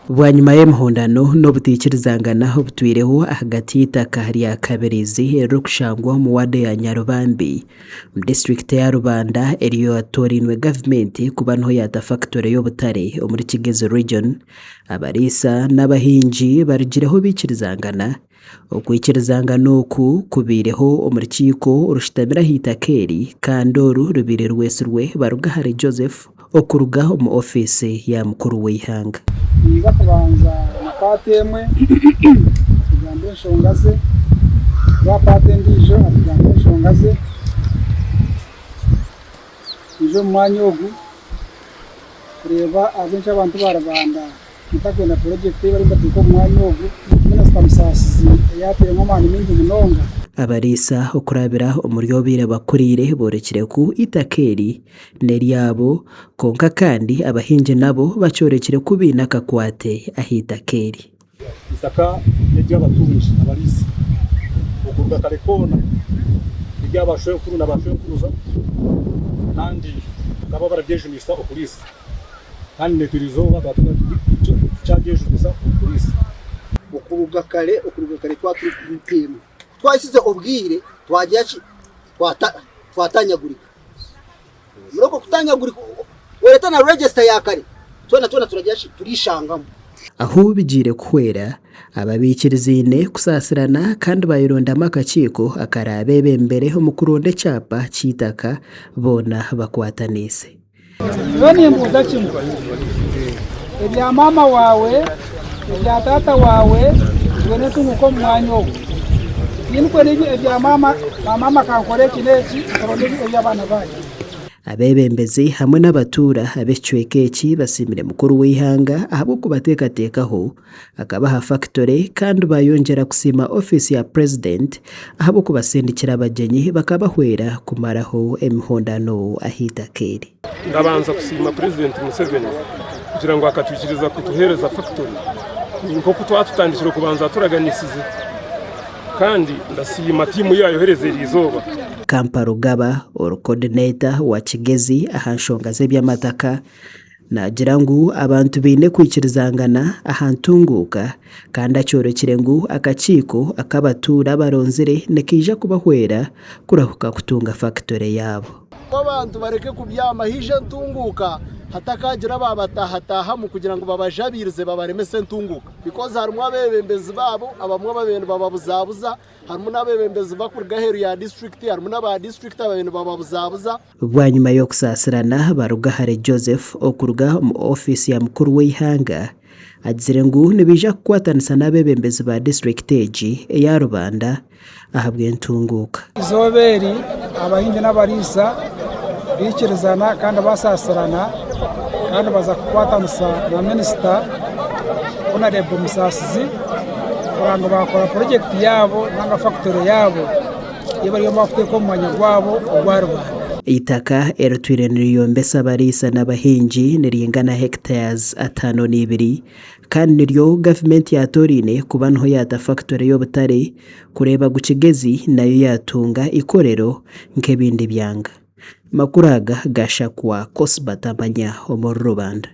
Bwanyuma y'emihondano n'obutikirizangana obutwireho hagati y'itaka rya Kabirizi Rukushangwa mu ward ya Nyarubambi mu district ya Rubanda eriyo yatorinwe gavumenti kuba niho yata factory y'obutare omuri Kigezi region. Abarisa n'abahingi barigireho bikirizangana okwikirizangana oku kubireho omuri kiiko orushitamira hitakeri kandi oru rubire rwesirwe Barugahare Joseph okuruga omu office ya mukuru w'ihanga. Niga kubanza na pate emwe kugamba enshonga ze za pate ndijo atugamba enshonga ze ijo mu mwanya ogu kureba abenshi abantu barabanda mutakwenda project bari batuko mu mwanya ogu minisita Musasizi yateremo amani mingi munonga. Abarisa okurabira omuri bakurire borekire ku itakeri neryabo konka kandi abahinje nabo bacyorekire kubina kakwate ahitakeri. Isaka n'ry'abatunzi abarisa okuruga kare kona ry'abashoye kuru n'abashoye kuruza kandi kaba barabyejunisa okulisa kandi neturizo bagatuma cyagejunisa okulisa okuruga kare twaturi kubitema twasize obwire twagiye twatanyagurika muroko kutanyagurika wereta na register ya kare tona turagiye turishangamo aho bigire kwera ababikirizine kusasirana kandi bayirondamo akakiiko akarabebe mbere omukuronde cyapa kitaka bona bakwatanise. Bani mbuza kimwe ebya mama wawe ebya tata wawe wene tumuko mwanya ogu yinko nebi ebya mama kankore kineki karonde ebya bana baye. Abebembezi hamwe n'abatura abecwekeki basimire mukuru w'ihanga ahabo kubatekatekaho akabaha factory kandi bayongera kusima office ya president ahabo kubasendikira abagenyi bakabahwera kumaraho emihondano ahitakeri. Ndabanza kusima president Museveni kugira ngo akatwikiriza kutuhereza factory nko kutwatutandikira kubanza turaganisize kandi ndasima timu yayo hereze rizoba. Kamparugaba coordinator wa Kigezi ahanshonga z'ebyamataka nagira ngu abantu bine kwikirizangana ahantunguka kandi acyorekire ngu akakiiko akabatura baronzire nekija kubahwera kurahuka kutunga factory yabo. Abantu bareke kubyama hije ntunguka hatakagira babataha mu kugira ngo babajabirize babaremese ntunguka because harimo abebembezi babo abamwe babene bababuzabuza harimo n'abebembezi bakurga heru ya district harimo n'aba district ababene bababuzabuza. Bwanyuma yo kusasirana Barugahare Joseph okuruga mu office ya mukuru w'ihanga agire ngu nibija kukwatanisa n'abebembezi ba district egi ya Rubanda ahabwe ntunguka. Izoberi abahinje n'abarisa bikirizana kandi basasirana kandi baza kukwatanisa na minisita Honorable Musasizi kuranga bakora project yabo nanga factory yabo yebariyo bafite ko mwanya gwabo ogwarwa. Itaka erutwireniriyo mbesa barisa n'abahinji niringana hectares 52 kandi niryo government yatorine kuba nho yata factory y'obutare kureba gukigezi nayo yatunga ikorero nk'ebindi byanga. Makuraga gashakwa Kosbatamanya omuri Rubanda.